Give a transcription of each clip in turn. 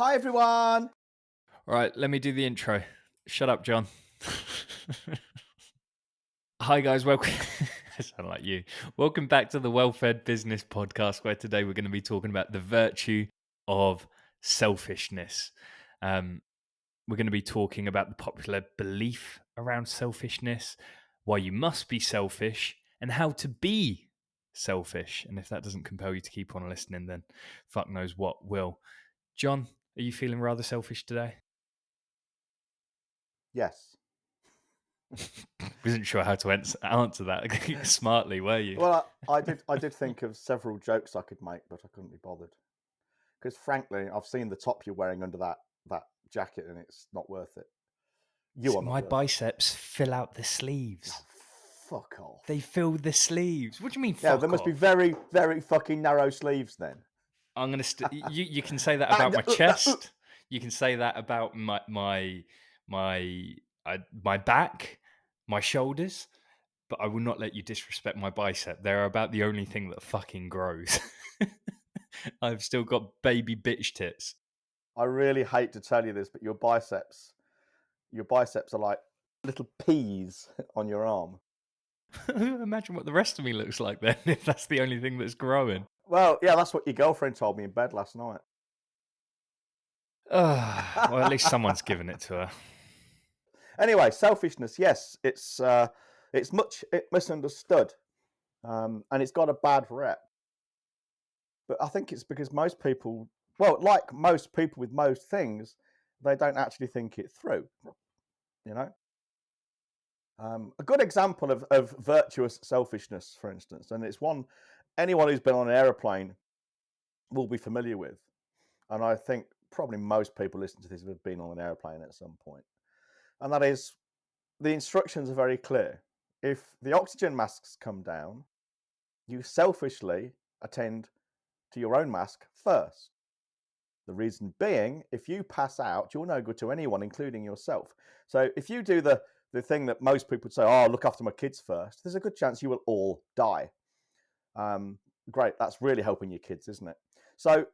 Hi, everyone. All right, let me do the intro. Shut up, John. Hi, guys. Welcome. I sound like you. Welcome back to the Well-Fed Business Podcast, where today we're going to be talking about the virtue of selfishness. We're going to be talking about the popular belief around selfishness, why you must be selfish, and how to be selfish. And if that doesn't compel you to keep on listening, then fuck knows what will. John, are you feeling rather selfish today? Yes. Wasn't sure how to answer that smartly, were you? Well, I did think of several jokes I could make, but I couldn't be bothered. Because frankly, I've seen the top you're wearing under that jacket, and it's not worth it. You So are not my worth it. biceps fill out the Oh, sleeves. fuck off. They fill the sleeves. What do you mean, Yeah, there fuck must be off? very, very fucking narrow sleeves then. I'm gonna. You can say that Ah, about my uh, chest. You can say that about my back, my shoulders. But I will not let you disrespect my bicep. They're about the only thing that fucking grows. I've still got baby bitch tits. I really hate to tell you this, but your biceps are like little peas on your arm. Imagine what the rest of me looks like then, if that's the only thing that's growing. Well, yeah, that's what your girlfriend told me in bed last night. Well, at least someone's given it to her. Anyway, selfishness. Yes, it's much misunderstood, and it's got a bad rep. But I think it's because most people, well, like most people with most things, they don't actually think it through. You know, a good example of virtuous selfishness, for instance, and it's one anyone who's been on an aeroplane will be familiar with, and I think probably most people listening to this have been on an aeroplane at some point, and that is the instructions are very clear. If the oxygen masks come down, you selfishly attend to your own mask first. The reason being, if you pass out, you're no good to anyone, including yourself. So if you do the thing that most people would say, oh, look after my kids first, there's a good chance you will all die. Great, that's really helping your kids, isn't it? So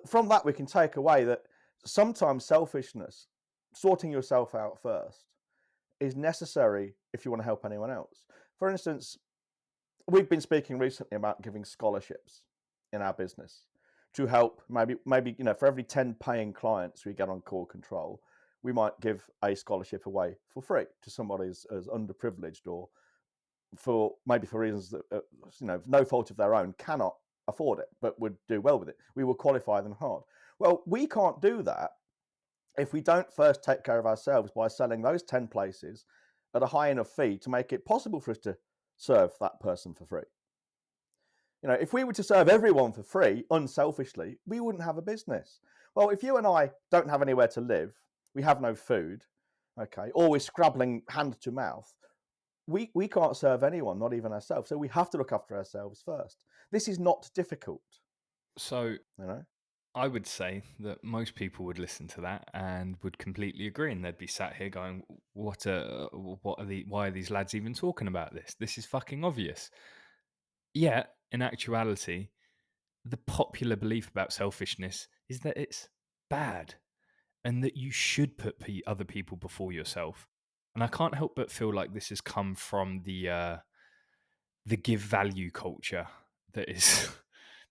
from that, we can take away that sometimes selfishness, sorting yourself out first, is necessary if you want to help anyone else. For instance, we've been speaking recently about giving scholarships in our business to help maybe for every 10 paying clients we get on Core Control, we might give a scholarship away for free to somebody as underprivileged or for reasons that no fault of their own cannot afford it but would do well with it. We will qualify them hard. Well, we can't do that if we don't first take care of ourselves by selling those 10 places at a high enough fee to make it possible for us to serve that person for free. If we were to serve everyone for free, unselfishly, we wouldn't have a business. Well, if you and I don't have anywhere to live, we have no food, okay, or we're scrabbling hand to mouth, we can't serve anyone, not even ourselves. So we have to look after ourselves first. This is not difficult, So you know. I would say that most people would listen to that and would completely agree, and they'd be sat here going, "What are the? Why are these lads even talking about this? This is fucking obvious." Yet, in actuality, the popular belief about selfishness is that it's bad and that you should put other people before yourself. And I can't help but feel like this has come from the give value culture that is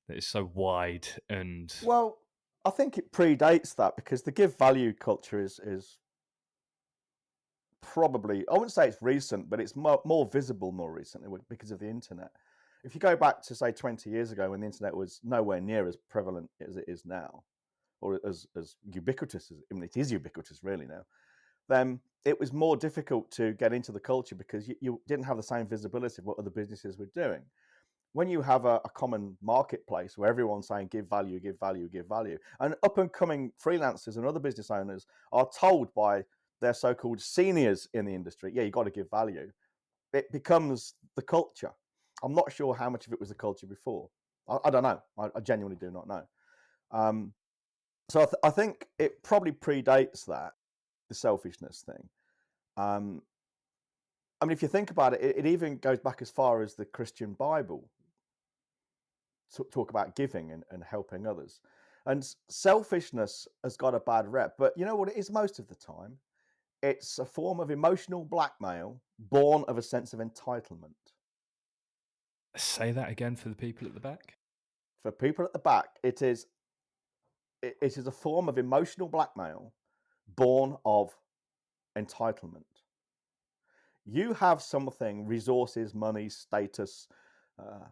that is so wide and Well, I think it predates that because the give value culture is probably, I wouldn't say it's recent, but it's more visible more recently because of the internet. If you go back to say 20 years ago when the internet was nowhere near as prevalent as it is now, or as ubiquitous as, I mean, it is ubiquitous really now, then it was more difficult to get into the culture because you didn't have the same visibility of what other businesses were doing. When you have a common marketplace where everyone's saying give value, give value, give value, and up and coming freelancers and other business owners are told by their so-called seniors in the industry, yeah, you got to give value, it becomes the culture. I'm not sure how much of it was the culture before. I don't know. I genuinely do not know. Um, so I think it probably predates that, the selfishness thing. I mean, if you think about it, it even goes back as far as the Christian Bible to talk about giving and helping others. And selfishness has got a bad rep, but you know what it is most of the time? It's a form of emotional blackmail born of a sense of entitlement. Say that again for the people at the back. For people at the back, it is a form of emotional blackmail born of entitlement. You have something, resources, money, status, uh,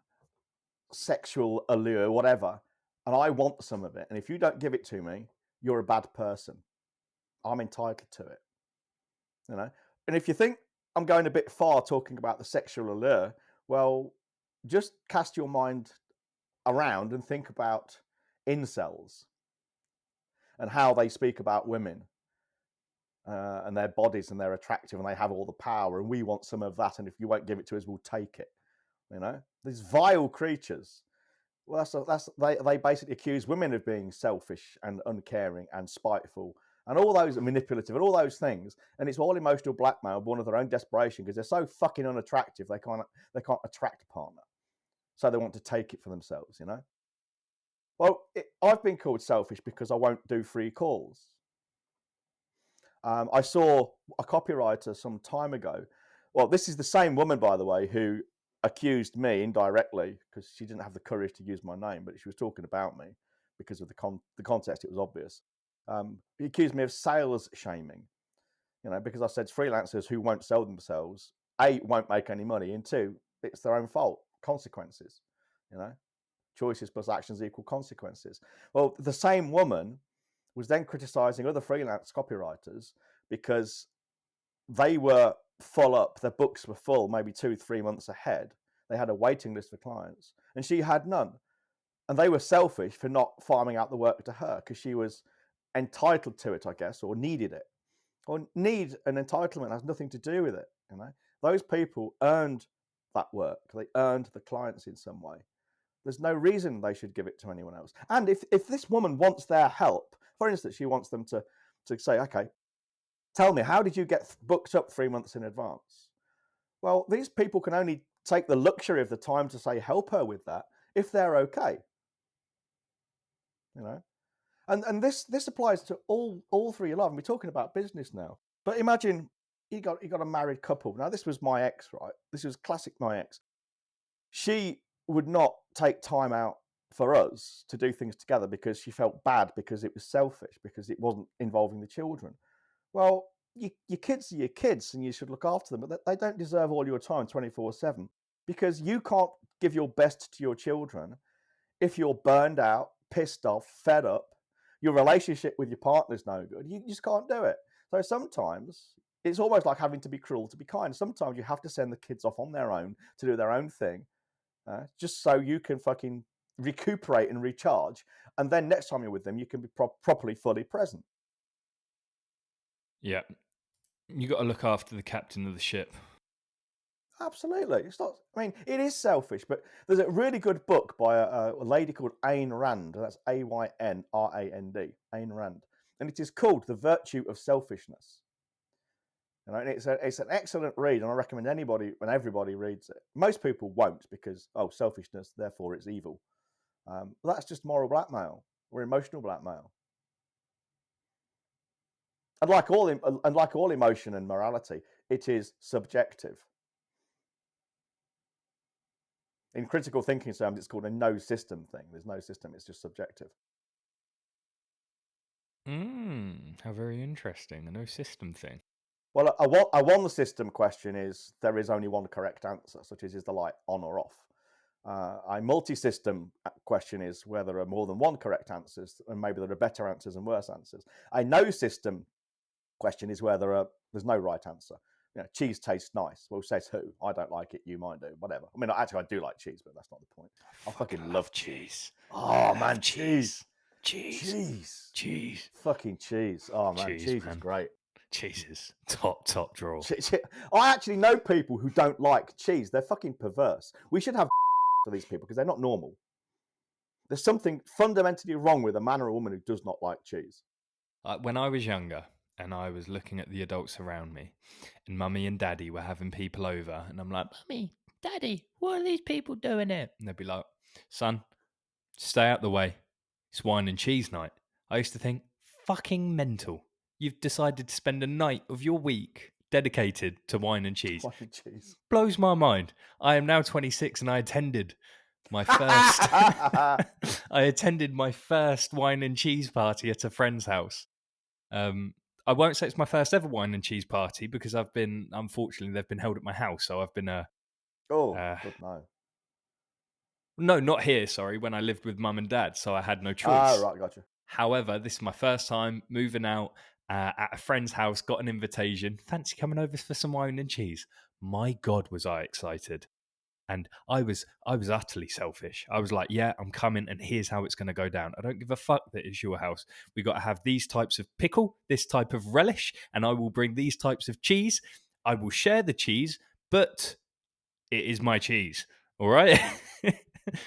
sexual allure, whatever, and I want some of it. And if you don't give it to me, you're a bad person. I'm entitled to it. You know. And if you think I'm going a bit far talking about the sexual allure, well, just cast your mind around and think about incels and how they speak about women and their bodies, and they're attractive and they have all the power, and we want some of that. And if you won't give it to us, we'll take it. You know, these vile creatures. Well, they basically accuse women of being selfish and uncaring and spiteful and all those manipulative and all those things. And it's all emotional blackmail born of their own desperation because they're so fucking unattractive they can't attract a partner, so they want to take it for themselves. You know. Well, I've been called selfish because I won't do free calls. I saw a copywriter some time ago. Well, this is the same woman, by the way, who accused me indirectly because she didn't have the courage to use my name, but she was talking about me because of the context. It was obvious. He accused me of sales shaming, because I said freelancers who won't sell themselves, A, won't make any money, and two, it's their own fault. Consequences, choices plus actions equal consequences. Well, the same woman was then criticizing other freelance copywriters because they were full up, their books were full, maybe 2-3 months ahead. They had a waiting list for clients, and she had none. And they were selfish for not farming out the work to her because she was entitled to it, I guess, or needed it. Or need and entitlement has nothing to do with it. Those people earned that work. They earned the clients in some way. There's no reason they should give it to anyone else. And if this woman wants their help, for instance, she wants them to say, okay, tell me, how did you get booked up 3 months in advance? Well, these people can only take the luxury of the time to say, help her with that if they're okay. And this applies to all three of them. We're talking about business now. But imagine you got a married couple. Now, this was my ex, right? This was classic my ex. She would not take time out for us to do things together because she felt bad because it was selfish, because it wasn't involving the children. Well, your kids are your kids and you should look after them, but they don't deserve all your time 24/7 because you can't give your best to your children if you're burned out, pissed off, fed up, your relationship with your partner's no good. You just can't do it. So sometimes it's almost like having to be cruel to be kind. Sometimes you have to send the kids off on their own to do their own thing, just so you can fucking recuperate and recharge. And then next time you're with them, you can be properly, fully present. Yeah. You got to look after the captain of the ship. Absolutely. It's not, I mean, it is selfish, but there's a really good book by a lady called Ayn Rand. That's Aynrand, Ayn Rand. And it is called The Virtue of Selfishness. And it's an excellent read, and I recommend everybody reads it. Most people won't because, selfishness, therefore it's evil. That's just moral blackmail or emotional blackmail. And like all emotion and morality, it is subjective. In critical thinking terms, it's called a no system thing. There's no system, it's just subjective. How very interesting. A no system thing. Well, a one system question is there is only one correct answer, such as is the light on or off. A multi-system question is where there are more than one correct answers, and maybe there are better answers and worse answers. A no system question is where there's no right answer. Cheese tastes nice. Well, says who? I don't like it. You might do. Whatever. I mean, actually, I do like cheese, but that's not the point. I fucking love cheese. Oh man, cheese. Fucking cheese. Oh man, cheese is great. Cheese is top drawer. I actually know people who don't like cheese. They're fucking perverse. We should have for these people because they're not normal. There's something fundamentally wrong with a man or a woman who does not like cheese. When I was younger and I was looking at the adults around me, and mummy and daddy were having people over, and I'm like, mummy, daddy, what are these people doing here? And they'd be like, son, stay out the way. It's wine and cheese night. I used to think, fucking mental. You've decided to spend a night of your week dedicated to wine and cheese. Wine and cheese. Blows my mind. I am now 26 and I attended my first I attended my first wine and cheese party at a friend's house. I won't say it's my first ever wine and cheese party because unfortunately they've been held at my house, so I've been Oh, uh good no. no, not here, sorry, when I lived with mum and dad, so I had no Ah, choice. right, gotcha. However, this is my first time moving out at a friend's house, got an invitation. Fancy coming over for some wine and cheese? My God, was I excited. And I was utterly selfish. I was like, yeah, I'm coming and here's how it's going to go down. I don't give a fuck that it's your house. We got to have these types of pickle, this type of relish, and I will bring these types of cheese. I will share the cheese, but it is my cheese. All right.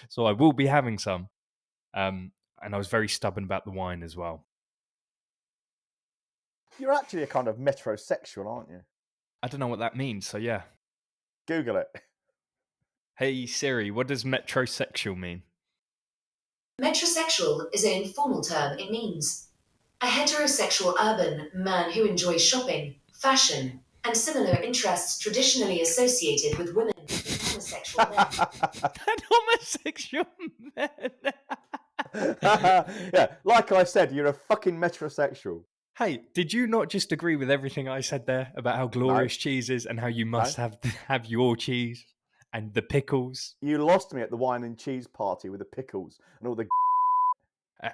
So I will be having some. And I was very stubborn about the wine as well. You're actually a kind of metrosexual, aren't you? I don't know what that means. So yeah. Google it. Hey Siri, what does metrosexual mean? Metrosexual is an informal term. It means a heterosexual urban man who enjoys shopping, fashion, and similar interests traditionally associated with women and homosexual men. And homosexual men. Yeah, like I said, you're a fucking metrosexual. Hey, did you not just agree with everything I said there about how glorious cheese is and how you must have your cheese and the pickles? You lost me at the wine and cheese party with the pickles and all the.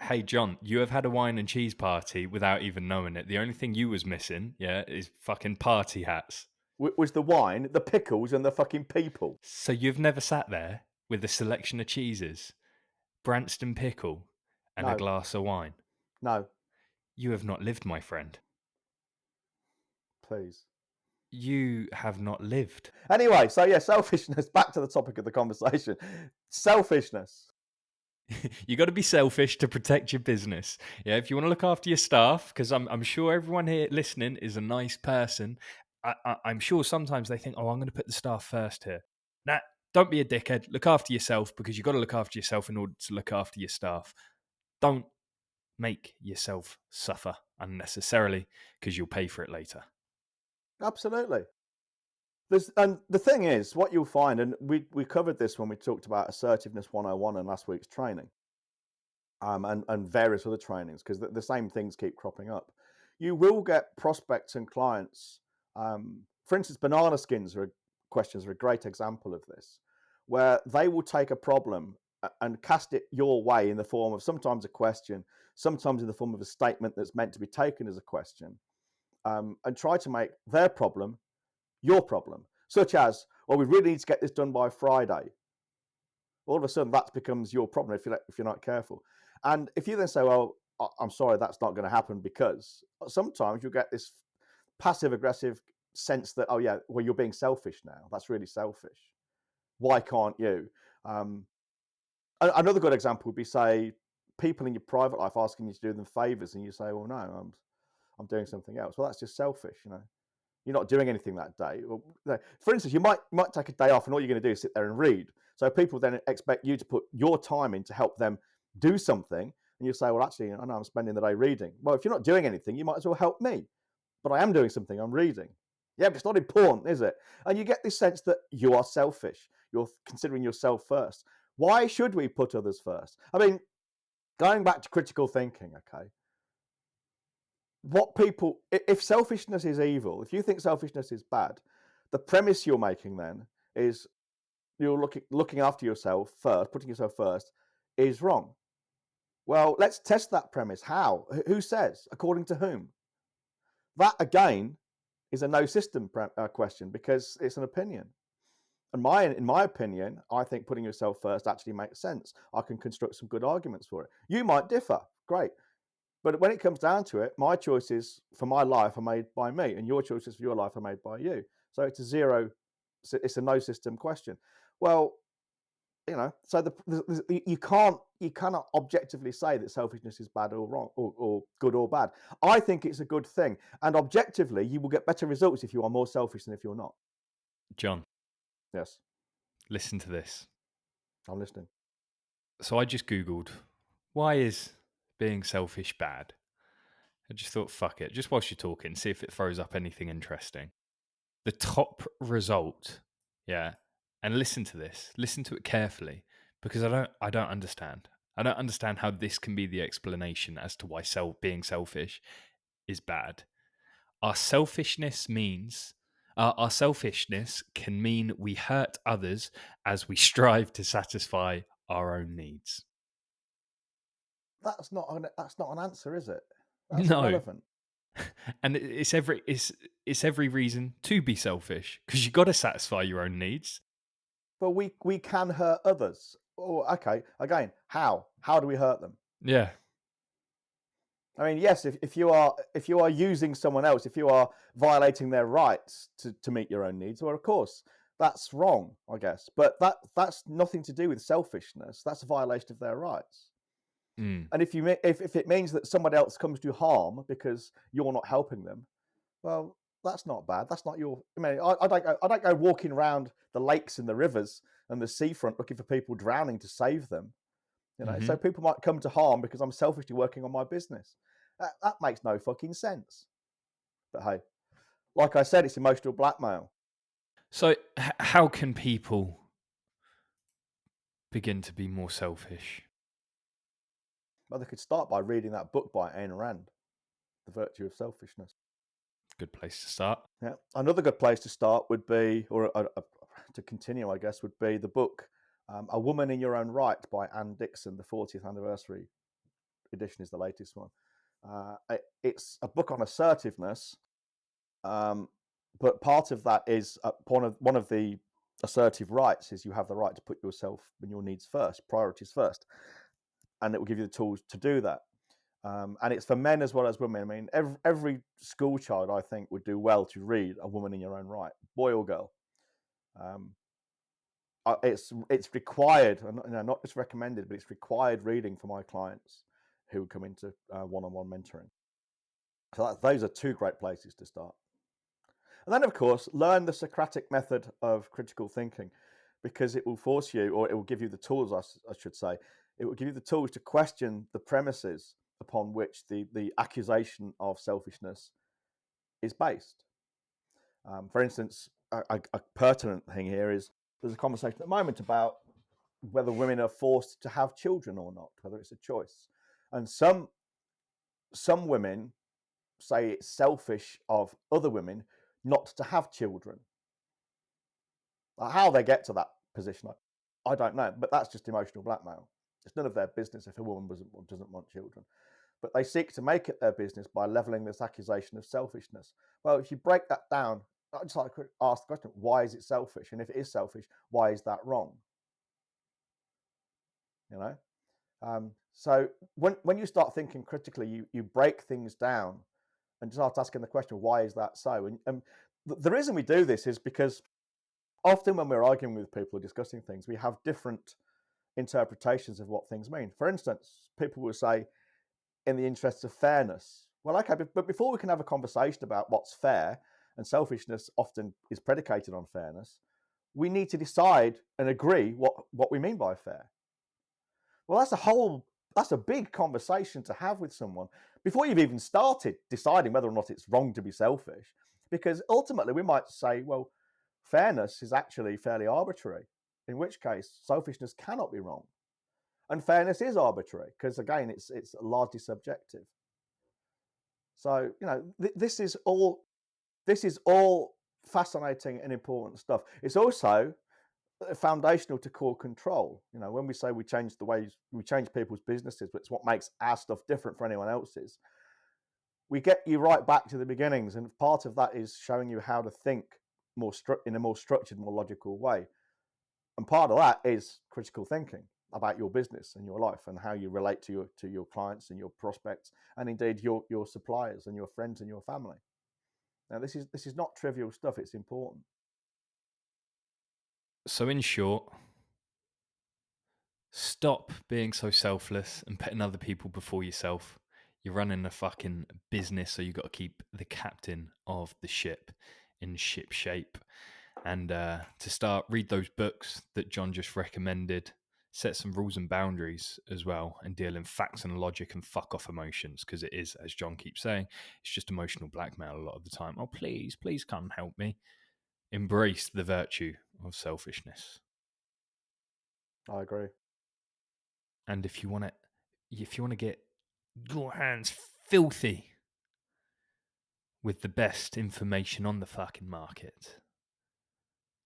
Hey John, you have had a wine and cheese party without even knowing it. The only thing you was missing, yeah, is fucking party hats. Was the wine, the pickles, and the fucking people. So you've never sat there with a selection of cheeses, Branston pickle, and a No, glass of wine. no, You have not lived, my friend. please. You have not lived. Anyway, so yeah, selfishness. Back to the topic of the conversation. Selfishness. You got to be selfish to protect your business. Yeah, if you want to look after your staff, because I'm sure everyone here listening is a nice person. I'm sure sometimes they think, oh, I'm going to put the staff first here. Nah, don't be a dickhead. Look after yourself because you've got to look after yourself in order to look after your staff. Don't make yourself suffer unnecessarily because you'll pay for it later. Absolutely. And the thing is, what you'll find, and we covered this when we talked about Assertiveness 101 in last week's training, and various other trainings, because the same things keep cropping up. You will get prospects and clients. For instance, banana skins questions are a great example of this, where they will take a problem and cast it your way in the form of sometimes a question, sometimes in the form of a statement that's meant to be taken as a question, and try to make their problem your problem, such as, well, we really need to get this done by Friday. All of a sudden, that becomes your problem if you're not careful. And if you then say, well, I'm sorry, that's not going to happen, because sometimes you'll get this passive aggressive sense that, oh yeah, well, you're being selfish now. That's really selfish. Why can't you? Another good example would be, say, people in your private life asking you to do them favors, and you say, well, no, I'm doing something else. Well, that's just selfish, You're not doing anything that day. For instance, you might take a day off and all you're going to do is sit there and read. So people then expect you to put your time in to help them do something. And you say, well, actually, I know I'm spending the day reading. Well, if you're not doing anything, you might as well help me. But I am doing something, I'm reading. Yeah, but it's not important, is it? And you get this sense that you are selfish. You're considering yourself first. Why should we put others first? I mean, going back to critical thinking, okay, if selfishness is evil, if you think selfishness is bad, the premise you're making then is you're looking after yourself first, putting yourself first, is wrong. Well, let's test that premise. How? Who says? According to whom? That again is a no system question, because it's an opinion. And in my opinion, I think putting yourself first actually makes sense. I can construct some good arguments for it. You might differ. Great. But when it comes down to it, my choices for my life are made by me, and your choices for your life are made by you. So it's a no system question. Well, so you cannot objectively say that selfishness is bad or wrong, or good or bad. I think it's a good thing, and objectively, you will get better results if you are more selfish than if you're not. John, Yes, listen to this. I'm listening. So I just Googled, why is being selfish bad? I just thought, fuck it. Just whilst you're talking, see if it throws up anything interesting. The top result, yeah, and listen to this. Listen to it carefully, because I don't understand. I don't understand how this can be the explanation as to why being selfish is bad. Our selfishness can mean we hurt others as we strive to satisfy our own needs. That's not an answer, is it? That's No. irrelevant. And it's every reason to be selfish, because you got to satisfy your own needs. But we can hurt others. Oh, okay. Again, how? How do we hurt them? Yeah. I mean, yes, if you are using someone else, if you are violating their rights to meet your own needs, well, of course, that's wrong, I guess. But that's nothing to do with selfishness. That's a violation of their rights. Mm. And if it means that somebody else comes to harm because you're not helping them, well, that's not bad. That's not your. I mean, I don't go walking around the lakes and the rivers and the seafront looking for people drowning to save them. You know, so people might come to harm because I'm selfishly working on my business. That makes no fucking sense. But hey, like I said, it's emotional blackmail. So how can people begin to be more selfish? Well, they could start by reading that book by Ayn Rand, The Virtue of Selfishness. Good place to start. Yeah, another good place to start would be, or to continue, I guess, would be the book A Woman in Your Own Right by Anne Dixon. The 40th anniversary edition is the latest one. It's a book on assertiveness, but part of that is one of the assertive rights is you have the right to put yourself and your needs first, priorities first, and it will give you the tools to do that. And it's for men as well as women. I mean, every school child, I think, would do well to read A Woman in Your Own Right, boy or girl. It's required, not just recommended, but it's required reading for my clients who come into one-on-one mentoring. So those are two great places to start. And then, of course, learn the Socratic method of critical thinking, because it will force you, or it will give you the tools, I should say, it will give you the tools to question the premises upon which the accusation of selfishness is based. For instance, a pertinent thing here is there's a conversation at the moment about whether women are forced to have children or not, whether it's a choice. And some women say it's selfish of other women not to have children. How they get to that position, I don't know, but that's just emotional blackmail. It's none of their business if a woman doesn't want children. But they seek to make it their business by levelling this accusation of selfishness. Well, if you break that down, I just like to ask the question, why is it selfish? And if it is selfish, why is that wrong? You know? So when you start thinking critically, you break things down and start asking the question, why is that so? And the reason we do this is because often when we're arguing with people or discussing things, we have different interpretations of what things mean. For instance, people will say, in the interests of fairness. Well, okay, but before we can have a conversation about what's fair, and selfishness often is predicated on fairness, we need to decide and agree what we mean by fair. Well, that's a big conversation to have with someone before you've even started deciding whether or not it's wrong to be selfish, because ultimately we might say, well, fairness is actually fairly arbitrary, in which case selfishness cannot be wrong. And fairness is arbitrary because, again, it's largely subjective. So, this is all fascinating and important stuff. It's also foundational to core control. When we say we change people's businesses, but it's what makes our stuff different from anyone else's. We get you right back to the beginnings, and part of that is showing you how to think in a more structured, more logical way. And part of that is critical thinking about your business and your life and how you relate to your clients and your prospects, and indeed your suppliers and your friends and your family. Now, this is not trivial stuff. It's important. So in short, stop being so selfless and putting other people before yourself. You're running a fucking business, so you've got to keep the captain of the ship in ship shape. And to start, read those books that John just recommended. set some rules and boundaries as well, and deal in facts and logic and fuck off emotions, because it is, as John keeps saying, it's just emotional blackmail a lot of the time. Oh, please come help me. Embrace the virtue of selfishness. I agree. And if you want to get your hands filthy with the best information on the fucking market,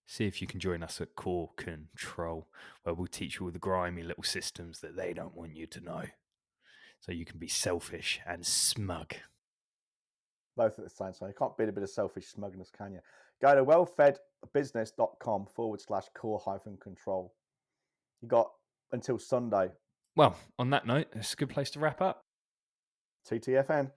see if you can join us at Core Control, where we'll teach you all the grimy little systems that they don't want you to know, so you can be selfish and smug. Both at the same time. You can't beat a bit of selfish smugness, can you? Go to wellfedbusiness.com/core-control. You got until Sunday. Well, on that note, it's a good place to wrap up. TTFN.